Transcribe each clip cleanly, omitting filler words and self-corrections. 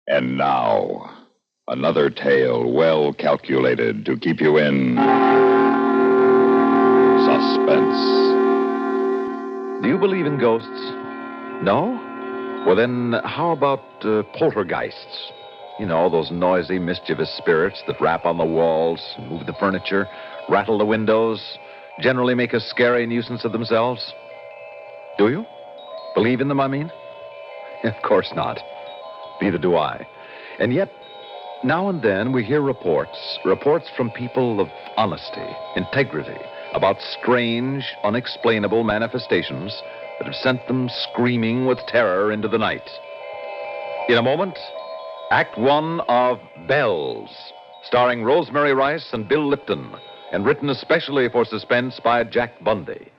And now, another tale well calculated to keep you in suspense. Do you believe in ghosts? No? Well, then, how about poltergeists? You know, those noisy, mischievous spirits that rap on the walls, move the furniture, rattle the windows, generally make a scary nuisance of themselves. Do you? Believe in them, I mean? Of course not. Neither do I. And yet, now and then we hear reports from people of honesty, integrity, about strange, unexplainable manifestations that have sent them screaming with terror into the night. In a moment, Act One of Bells, starring Rosemary Rice and Bill Lipton, and written especially for Suspense by Jack Bundy.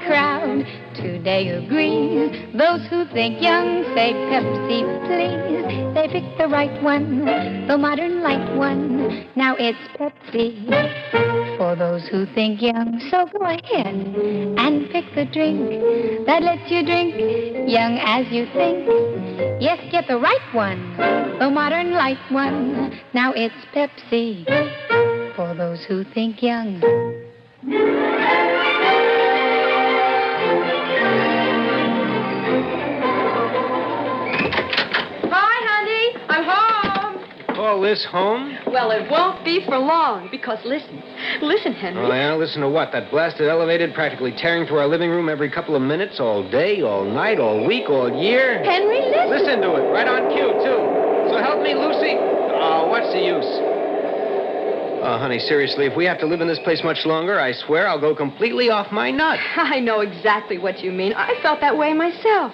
Crowd today agrees. Those who think young say Pepsi, please. They pick the right one, the modern light one. Now it's Pepsi for those who think young. So go ahead and pick the drink that lets you drink young as you think. Yes, get the right one, the modern light one. Now it's Pepsi for those who think young. Call this home? Well, it won't be for long, because listen, Henry. Oh, yeah? Listen to what? That blasted elevated practically tearing through our living room every couple of minutes, all day, all night, all week, all year? Henry, listen. Listen to it, right on cue, too. So help me, Lucy. Oh, what's the use? Oh, honey, seriously, if we have to live in this place much longer, I swear I'll go completely off my nut. I know exactly what you mean. I felt that way myself.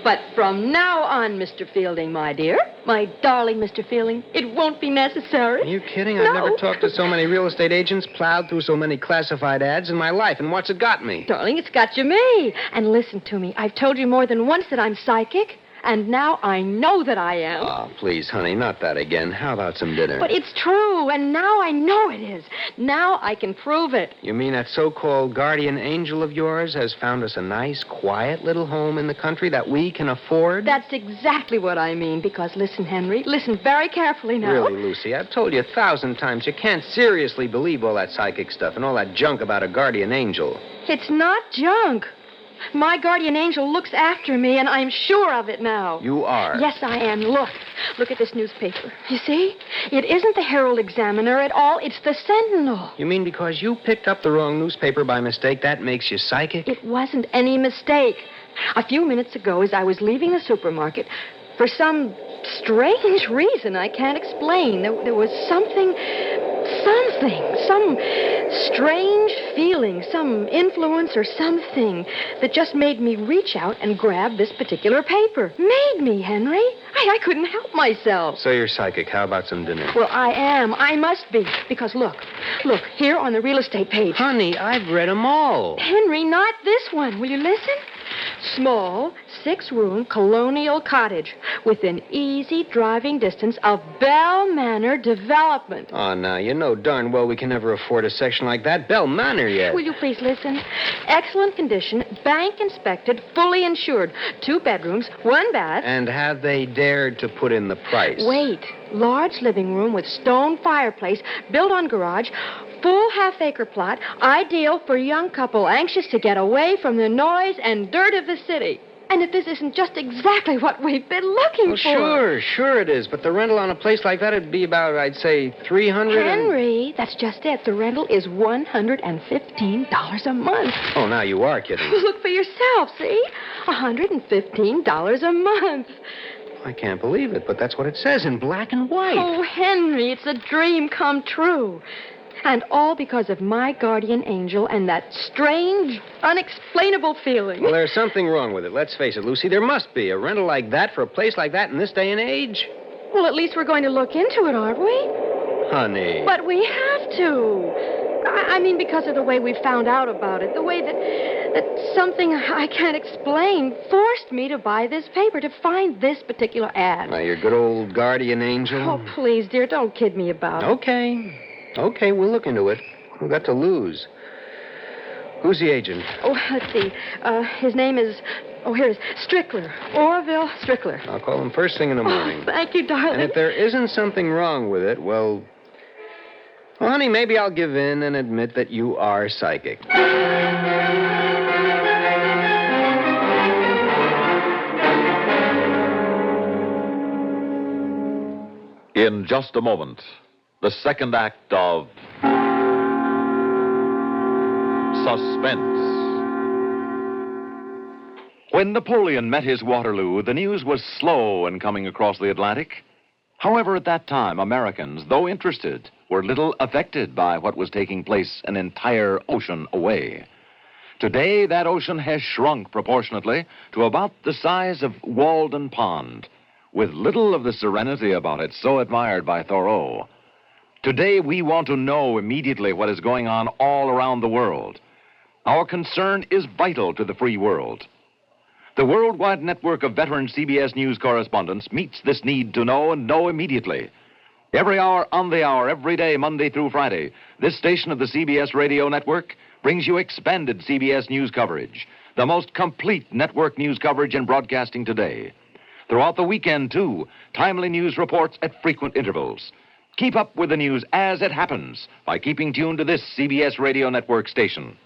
But from now on, Mr. Fielding, my dear, my darling Mr. Fielding, it won't be necessary. Are you kidding? No. I've never talked to so many real estate agents, plowed through so many classified ads in my life. And what's it got me? Darling, it's got you me. And listen to me. I've told you more than once that I'm psychic. And now I know that I am. Oh, please, honey, not that again. How about some dinner? But it's true, and now I know it is. Now I can prove it. You mean that so-called guardian angel of yours has found us a nice, quiet little home in the country that we can afford? That's exactly what I mean, because listen, Henry, listen very carefully now. Really, Lucy, I've told you 1,000 times you can't seriously believe all that psychic stuff and all that junk about a guardian angel. It's not junk. My guardian angel looks after me, and I'm sure of it now. You are? Yes, I am. Look at this newspaper. You see? It isn't the Herald Examiner at all. It's the Sentinel. You mean because you picked up the wrong newspaper by mistake, that makes you psychic? It wasn't any mistake. A few minutes ago, as I was leaving the supermarket, for some strange reason I can't explain, there was some strange feeling, some influence or something that just made me reach out and grab this particular paper. Made me, Henry. I couldn't help myself. So you're psychic. How about some dinner? Well, I am. I must be. Because look, here on the real estate page. Honey, I've read them all. Henry, not this one. Will you listen? Small, 6-room colonial cottage within easy driving distance of Bell Manor Development. Oh, now, you know darn well we can never afford a section like that. Bell Manor yet. Will you please listen? Excellent condition, bank inspected, fully insured. 2 bedrooms, 1 bath. And have they dared to put in the price? Wait. Large living room with stone fireplace, built on garage, full half-acre plot, ideal for a young couple anxious to get away from the noise and dirt of the city. And if this isn't just exactly what we've been looking for. Sure it is. But the rental on a place like that would be about, I'd say, $300. Henry, that's just it. The rental is $115 a month. Oh, now you are kidding. Look for yourself, see? $115 a month. I can't believe it, but that's what it says in black and white. Oh, Henry, it's a dream come true. And all because of my guardian angel and that strange, unexplainable feeling. Well, there's something wrong with it. Let's face it, Lucy. There must be. A rental like that for a place like that in this day and age? Well, at least we're going to look into it, aren't we? Honey. But we have to. I mean, because of the way we found out about it. The way that something I can't explain forced me to buy this paper, to find this particular ad. Now, your good old guardian angel. Oh, please, dear, don't kid me about it. Okay, we'll look into it. We've got to lose. Who's the agent? Oh, let's see. His name is... Oh, here it is. Strickler. Orville Strickler. I'll call him first thing in the morning. Oh, thank you, darling. And if there isn't something wrong with it, well, honey, maybe I'll give in and admit that you are psychic. In just a moment, the second act of Suspense. When Napoleon met his Waterloo, the news was slow in coming across the Atlantic. However, at that time, Americans, though interested, were little affected by what was taking place an entire ocean away. Today, that ocean has shrunk proportionately to about the size of Walden Pond, with little of the serenity about it so admired by Thoreau. Today, we want to know immediately what is going on all around the world. Our concern is vital to the free world. The worldwide network of veteran CBS News correspondents meets this need to know and know immediately. Every hour on the hour, every day, Monday through Friday, this station of the CBS radio network brings you expanded CBS News coverage, the most complete network news coverage in broadcasting today. Throughout the weekend, too, timely news reports at frequent intervals. Keep up with the news as it happens by keeping tuned to this CBS radio network station.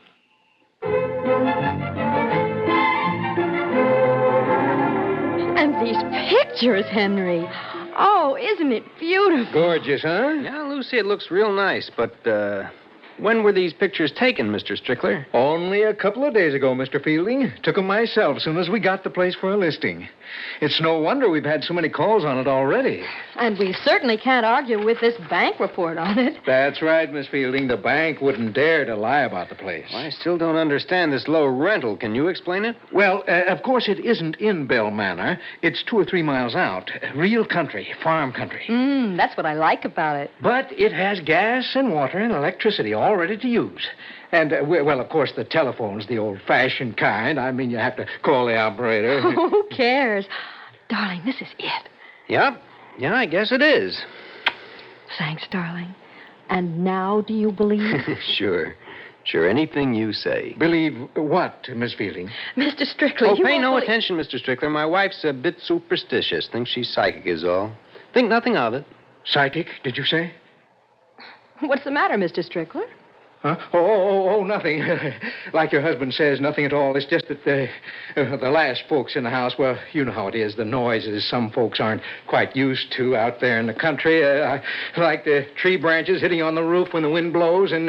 And these pictures, Henry. Oh, isn't it beautiful? Gorgeous, huh? Yeah, Lucy, it looks real nice, but, when were these pictures taken, Mr. Strickler? Only a couple of days ago, Mr. Fielding. Took 'em myself as soon as we got the place for a listing. It's no wonder we've had so many calls on it already. And we certainly can't argue with this bank report on it. That's right, Miss Fielding. The bank wouldn't dare to lie about the place. Well, I still don't understand this low rental. Can you explain it? Well, of course, it isn't in Bell Manor. It's 2 or 3 miles out. Real country, farm country. That's what I like about it. But it has gas and water and electricity all ready to use. And, well, of course, the telephone's the old-fashioned kind. I mean, you have to call the operator. Who cares? Darling, this is it. Yep. Yeah, I guess it is. Thanks, darling. And now do you believe? Sure. Sure, anything you say. Believe what, Miss Fielding? Mr. Strickler, Oh, you pay won't no believe- attention, Mr. Strickler. My wife's a bit superstitious. Thinks she's psychic is all. Think nothing of it. Psychic, did you say? What's the matter, Mr. Strickler? Huh? Oh, nothing. Like your husband says, nothing at all. It's just that the last folks in the house, well, you know how it is, the noises some folks aren't quite used to out there in the country. Like the tree branches hitting on the roof when the wind blows. And,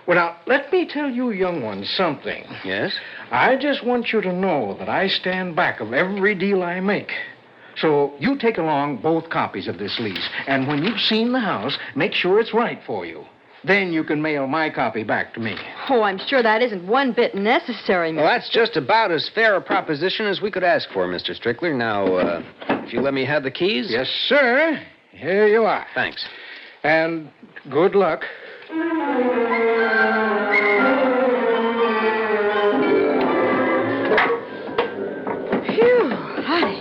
well, now, let me tell you young ones something. Yes? I just want you to know that I stand back of every deal I make. So you take along both copies of this lease. And when you've seen the house, make sure it's right for you. Then you can mail my copy back to me. Oh, I'm sure that isn't one bit necessary, Mr. Well, that's just about as fair a proposition as we could ask for, Mr. Strickler. Now, if you let me have the keys. Yes, sir. Here you are. Thanks. And good luck. Phew, honey.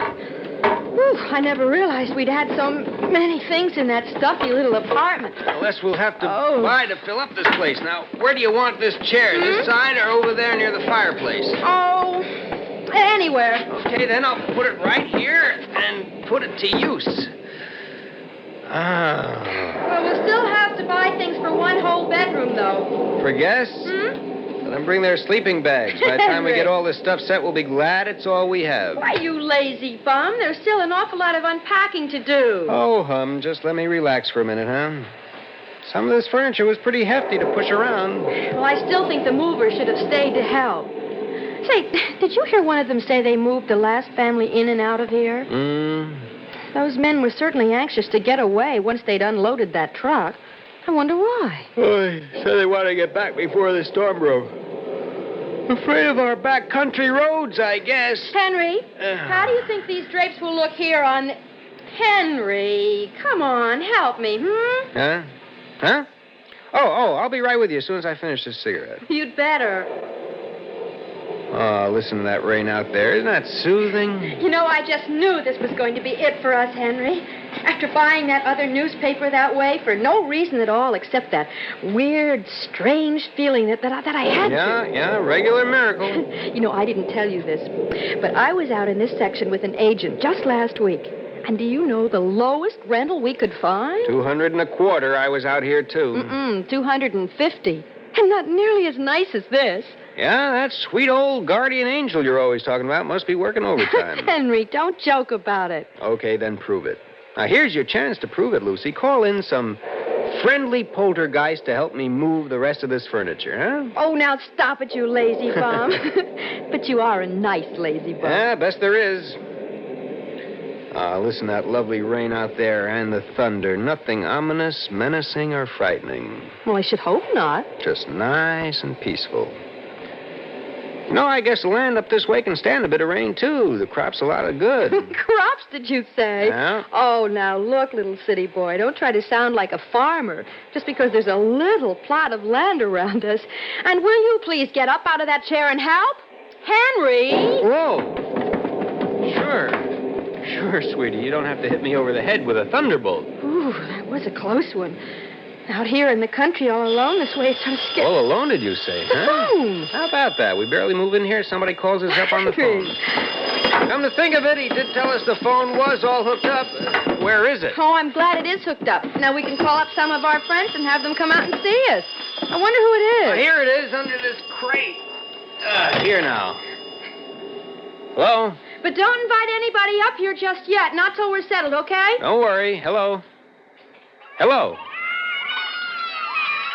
Whew, I never realized we'd had so many things in that stuffy little apartment. Unless we'll have to Oh. buy to fill up this place. Now, where do you want this chair? This side or over there near the fireplace? Oh, anywhere. Okay, then I'll put it right here and put it to use. Ah. Well, we'll still have to buy things for one whole bedroom, though. For guests? Let them bring their sleeping bags. By the time we get all this stuff set, we'll be glad it's all we have. Why, you lazy bum. There's still an awful lot of unpacking to do. Oh, hum, just let me relax for a minute, huh? Some of this furniture was pretty hefty to push around. Well, I still think the movers should have stayed to help. Say, did you hear one of them say they moved the last family in and out of here? Those men were certainly anxious to get away once they'd unloaded that truck. I wonder why. Oh, so they want to get back before the storm broke. Afraid of our backcountry roads, I guess. Henry, how do you think these drapes will look here on... Henry, come on, help me, Huh? Huh? Oh, I'll be right with you as soon as I finish this cigarette. You'd better. Oh, listen to that rain out there. Isn't that soothing? You know, I just knew this was going to be it for us, Henry. After buying that other newspaper that way for no reason at all except that weird, strange feeling that I had to. Yeah, regular miracle. You know, I didn't tell you this, but I was out in this section with an agent just last week. And do you know the lowest rental we could find? 200 and a quarter. I was out here, too. 250. And not nearly as nice as this. Yeah, that sweet old guardian angel you're always talking about must be working overtime. Henry, don't joke about it. Okay, then prove it. Now, here's your chance to prove it, Lucy. Call in some friendly poltergeist to help me move the rest of this furniture, huh? Oh, now stop it, you lazy bum. But you are a nice lazy bum. Yeah, best there is. Listen to that lovely rain out there and the thunder. Nothing ominous, menacing, or frightening. Well, I should hope not. Just nice and peaceful. You know, I guess the land up this way can stand a bit of rain, too. The crop's a lot of good. Crops, did you say? Yeah. Oh, now look, little city boy. Don't try to sound like a farmer just because there's a little plot of land around us. And will you please get up out of that chair and help? Henry! Whoa. Sure, sweetie. You don't have to hit me over the head with a thunderbolt. Ooh, that was a close one. Out here in the country all alone this way, it's so scary. All alone, did you say, huh? Phone. How about that? We barely move in here. Somebody calls us up on the phone. Come to think of it, he did tell us the phone was all hooked up. Where is it? Oh, I'm glad it is hooked up. Now we can call up some of our friends and have them come out and see us. I wonder who it is. Here it is, under this crate. Here now. Hello? But don't invite anybody up here just yet. Not till we're settled, okay? Don't worry. Hello? Hello?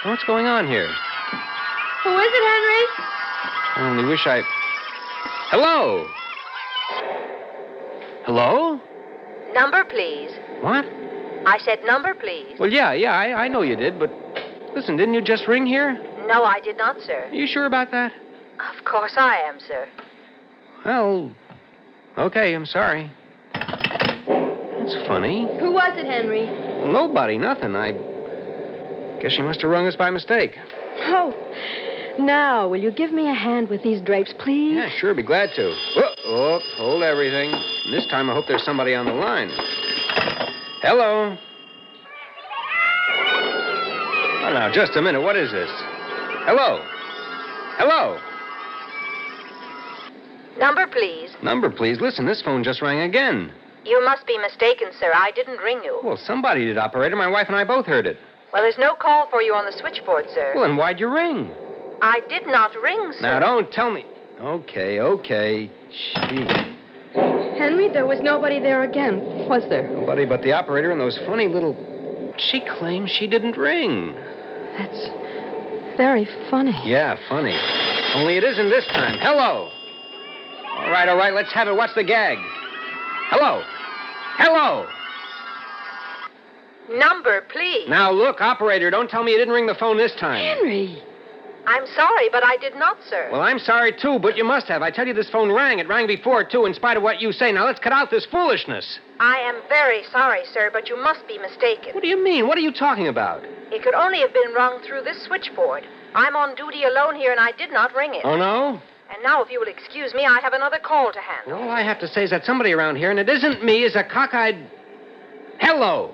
What's going on here? Who is it, Henry? I only wish I... Hello? Hello? Number, please. What? I said number, please. Well, yeah, I know you did, but... Listen, didn't you just ring here? No, I did not, sir. Are you sure about that? Of course I am, sir. Well, okay, I'm sorry. That's funny. Who was it, Henry? Well, nobody, nothing. I guess she must have rung us by mistake. Oh, now, will you give me a hand with these drapes, please? Yeah, sure, be glad to. Oh, hold everything. And this time I hope there's somebody on the line. Hello? Oh, now, just a minute. What is this? Hello? Hello? Number, please. Number, please. Listen, this phone just rang again. You must be mistaken, sir. I didn't ring you. Well, somebody did, operator. My wife and I both heard it. Well, there's no call for you on the switchboard, sir. Well, then why'd you ring? I did not ring, sir. Now, don't tell me. Okay. Gee. Henry, there was nobody there again, was there? Nobody but the operator and those funny little... She claims she didn't ring. That's very funny. Yeah, funny. Only it isn't this time. Hello. All right, let's have it. What's the gag? Hello. Number, please. Now, look, operator, don't tell me you didn't ring the phone this time. Henry! I'm sorry, but I did not, sir. Well, I'm sorry, too, but you must have. I tell you, this phone rang. It rang before, too, in spite of what you say. Now, let's cut out this foolishness. I am very sorry, sir, but you must be mistaken. What do you mean? What are you talking about? It could only have been rung through this switchboard. I'm on duty alone here, and I did not ring it. Oh, no? And now, if you will excuse me, I have another call to handle. All I have to say is that somebody around here, and it isn't me, is a cockeyed... Hello!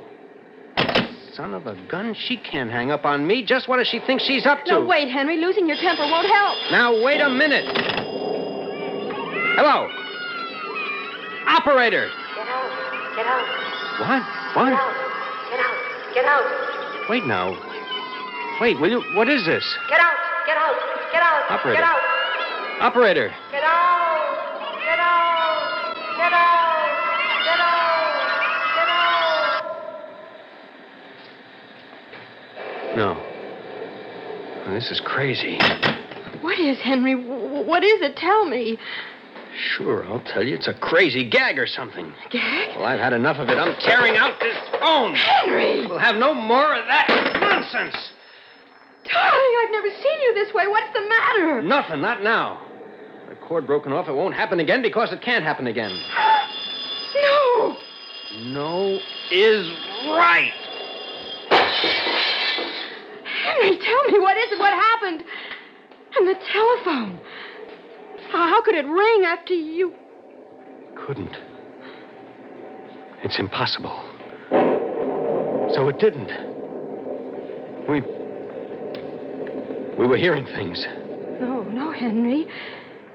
Son of a gun, she can't hang up on me. Just what does she think she's up to? No, wait, Henry. Losing your temper won't help. Now, wait a minute. Hello? Operator! Get out. What? Get out. Wait now. Wait, will you... What is this? Get out. Operator. Get out. Operator. Get out. No. This is crazy. What is, Henry? What is it? Tell me. Sure, I'll tell you. It's a crazy gag or something. Gag? Well, I've had enough of it. I'm tearing out this phone. Henry! We'll have no more of that nonsense. Darling, I've never seen you this way. What's the matter? Nothing, not now. The cord broken off. It won't happen again because it can't happen again. No! No is right. Henry, tell me, what is it? What happened? And the telephone. How could it ring after you... Couldn't. It's impossible. So it didn't. We were hearing things. No, Henry.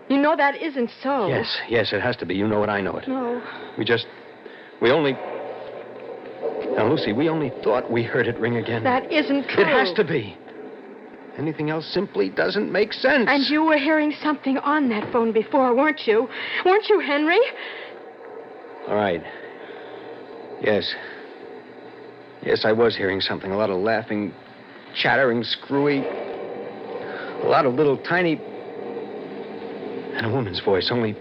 You know that isn't so. Yes, it has to be. You know it, I know it. No. Now, Lucy, we only thought we heard it ring again. That isn't true. It has to be. Anything else simply doesn't make sense. And you were hearing something on that phone before, weren't you? Weren't you, Henry? All right. Yes. Yes, I was hearing something. A lot of laughing, chattering, screwy. A lot of little tiny... And a woman's voice, only...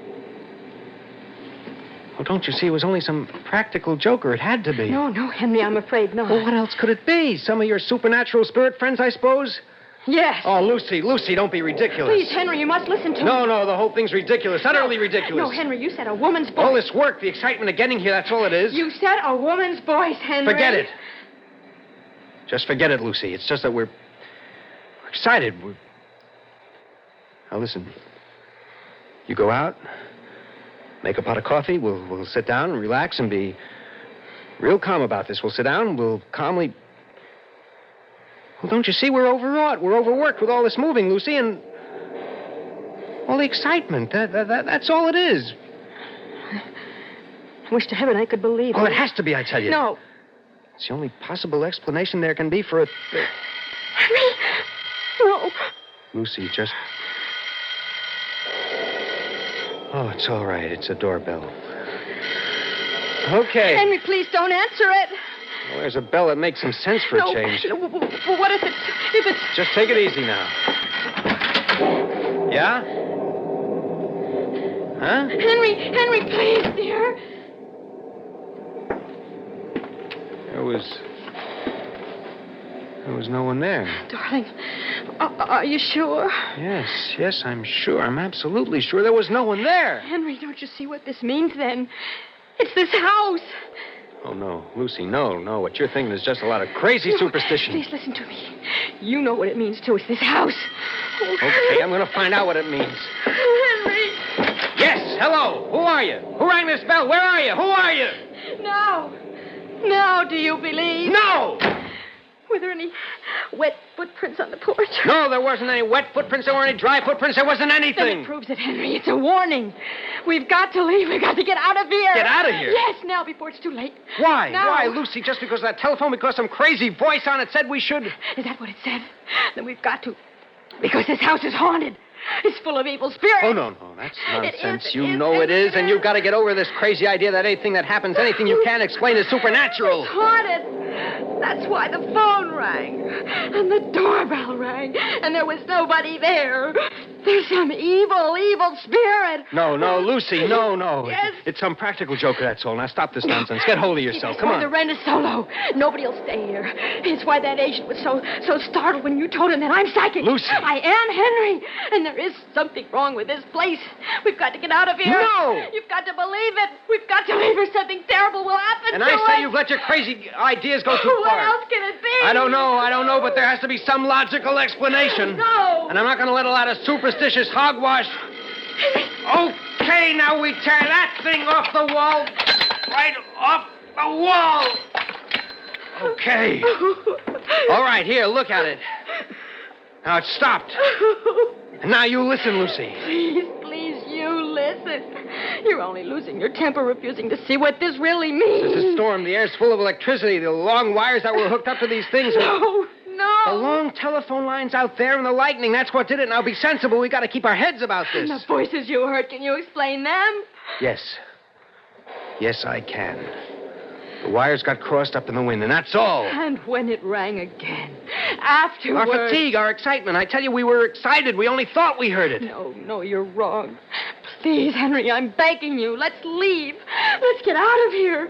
Well, don't you see? It was only some practical joker. It had to be. No, Henry, I'm afraid not. Well, what else could it be? Some of your supernatural spirit friends, I suppose? Yes. Oh, Lucy, don't be ridiculous. Please, Henry, you must listen to me. No, the whole thing's ridiculous. Utterly ridiculous. No, Henry, you said a woman's voice. All this work, the excitement of getting here, that's all it is. You said a woman's voice, Henry. Forget it. Just forget it, Lucy. It's just that we're excited. Now, listen. You go out, make a pot of coffee. We'll sit down and relax and be real calm about this. We'll sit down, we'll calmly... Well, don't you see? We're overwrought. We're overworked with all this moving, Lucy, and all the excitement. That's all it is. I wish to heaven I could believe it. Oh, it has to be, I tell you. No. It's the only possible explanation there can be for it. No. Lucy, just... Oh, it's all right. It's a doorbell. Okay. Henry, please don't answer it. Well, there's a bell that makes some sense for a change. Well, what if it's... Just take it easy now. Yeah? Huh? Henry, please, dear. There was no one there. Darling, are you sure? Yes, I'm sure. I'm absolutely sure there was no one there. Henry, don't you see what this means then? It's this house. Oh, no. Lucy, no. What you're thinking is just a lot of crazy superstition. Please listen to me. You know what it means, too. It's this house. Okay, I'm going to find out what it means. Henry. Yes, hello. Who are you? Who rang this bell? Where are you? Who are you? Now, do you believe? No! Were there any wet footprints on the porch? No, there wasn't any wet footprints. There weren't any dry footprints. There wasn't anything. Then it proves it, Henry. It's a warning. We've got to leave. We've got to get out of here. Get out of here? Yes, now, before it's too late. Why? Now. Why, Lucy? Just because of that telephone? Because some crazy voice on it said we should... Is that what it said? Then we've got to. Because this house is haunted. It's full of evil spirits. Oh, no. That's nonsense. It You is, know it is, and you've got to get over this crazy idea that anything that happens, anything you can't explain is supernatural. It's haunted. That's why the phone rang. And the doorbell rang. And there was nobody there. There's some evil spirit. No, Lucy, no. Yes. It's some practical joker, that's all. Now stop this nonsense. Get hold of yourself. Come Why on. the rent is so low. Nobody'll stay here. It's why that agent was so startled when you told him that I'm psychic. Lucy. I am Henry. And there is something wrong with this place. We've got to get out of here. No. You've got to believe it. We've got to leave or something terrible will happen And to us. I say you've let your crazy ideas go too What far. else can it be? I don't know, but there has to be some logical explanation. No. And I'm not going to let a lot of superstitious hogwash. Okay, now we tear that thing off the wall. Right off the wall. Okay. All right, here, look at it. Now it's stopped. And now you listen, Lucy. Please, you listen. You're only losing your temper, refusing to see what this really means. It's a storm. The air's full of electricity. The long wires that were hooked up to these things. No. The long telephone lines out there and the lightning. That's what did it. Now be sensible. We got to keep our heads about this. And the voices you heard, can you explain them? Yes. Yes, I can. The wires got crossed up in the wind, and that's all. And when it rang again, afterwards... Our fatigue, our excitement. I tell you, we were excited. We only thought we heard it. No, you're wrong. Please, Henry, I'm begging you. Let's leave. Let's get out of here.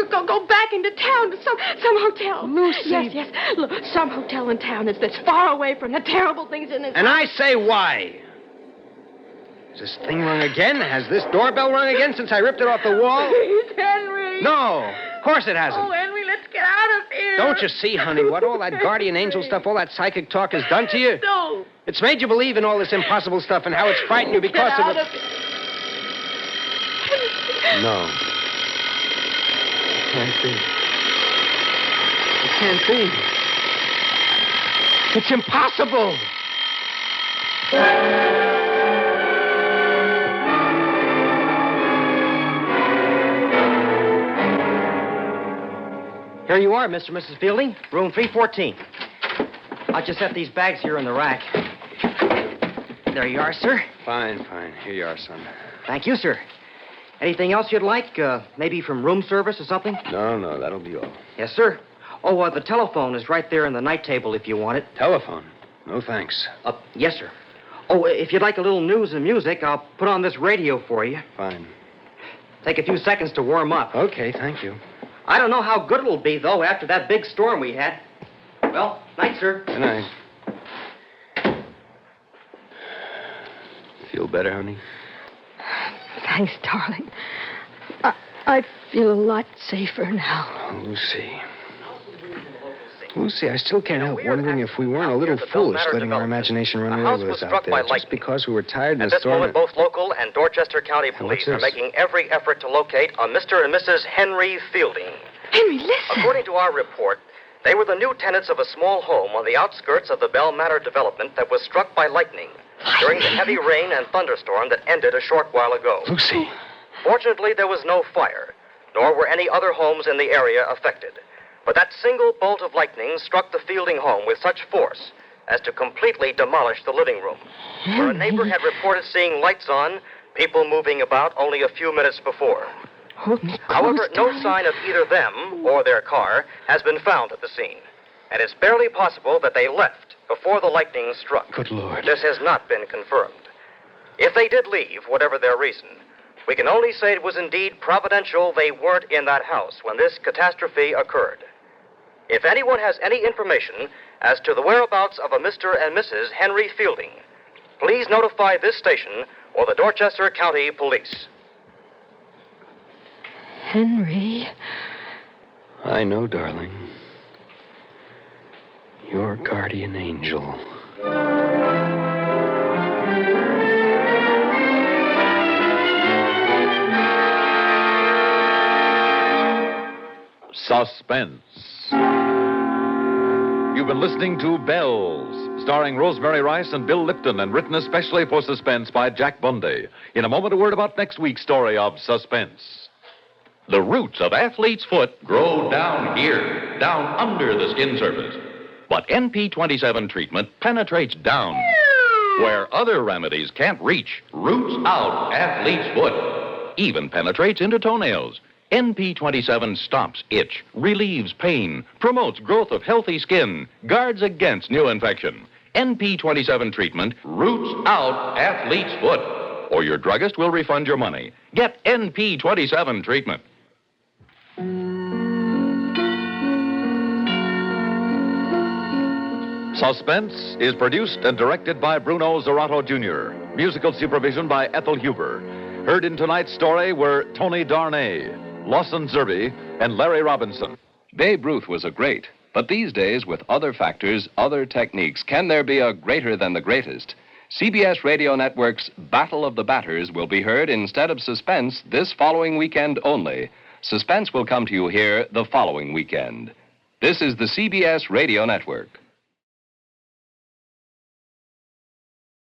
Go back into town to some hotel. Lucy. Yes. Look, some hotel in town that's far away from the terrible things in this And house. I say why. Has this thing rung again? Has this doorbell rung again since I ripped it off the wall? Please, Henry. No, of course it hasn't. Oh, Henry, let's get out of here. Don't you see, honey, what all that guardian angel stuff, all that psychic talk has done to you? No. It's made you believe in all this impossible stuff and how it's frightened you because of it. No. It can't be. It can't be. It's impossible. Here you are, Mr. and Mrs. Fielding. Room 314. I just set these bags here in the rack. There you are, sir. Fine. Here you are, son. Thank you, sir. Anything else you'd like? Maybe from room service or something? No, that'll be all. Yes, sir. Oh, the telephone is right there on the night table if you want it. Telephone? No, thanks. Yes, sir. Oh, if you'd like a little news and music, I'll put on this radio for you. Fine. Take a few seconds to warm up. Okay, thank you. I don't know how good it'll be, though, after that big storm we had. Well, night, sir. Good night. Feel better, honey? Thanks, darling. I feel a lot safer now. Oh, Lucy, I still can't help wondering if we weren't a little foolish letting our imagination run away with us out there just because we were tired in At the this storm. moment, both local and Dorchester County police are making every effort to locate a Mr. and Mrs. Henry Fielding. Henry, listen. According to our report, they were the new tenants of a small home on the outskirts of the Bell Manor development that was struck by lightning during the heavy rain and thunderstorm that ended a short while ago. Lucy. Fortunately, there was no fire, nor were any other homes in the area affected. But that single bolt of lightning struck the Fielding home with such force as to completely demolish the living room, where a neighbor had reported seeing lights on, people moving about only a few minutes before. Hold me close, However, no darling. sign of either them or their car has been found at the scene, and it's barely possible that they left before the lightning struck. Good Lord. This has not been confirmed. If they did leave, whatever their reason, we can only say it was indeed providential they weren't in that house when this catastrophe occurred. If anyone has any information as to the whereabouts of a Mr. and Mrs. Henry Fielding, please notify this station or the Dorchester County Police. Henry. I know, darling. Your guardian angel. Suspense. You've been listening to Bells, starring Rosemary Rice and Bill Lipton, and written especially for Suspense by Jack Bundy. In a moment, a word about next week's story of Suspense. The roots of athlete's foot grow down here, down under the skin surface. But NP27 treatment penetrates down where other remedies can't reach. Roots out athlete's foot. Even penetrates into toenails. NP27 stops itch, relieves pain, promotes growth of healthy skin, guards against new infection. NP27 treatment roots out athlete's foot. Or your druggist will refund your money. Get NP27 treatment. Suspense is produced and directed by Bruno Zerato Jr. Musical supervision by Ethel Huber. Heard in tonight's story were Tony Darnay, Lawson Zerby, and Larry Robinson. Babe Ruth was a great, but these days, with other factors, other techniques, can there be a greater than the greatest? CBS Radio Network's Battle of the Batters will be heard instead of Suspense this following weekend only. Suspense will come to you here the following weekend. This is the CBS Radio Network.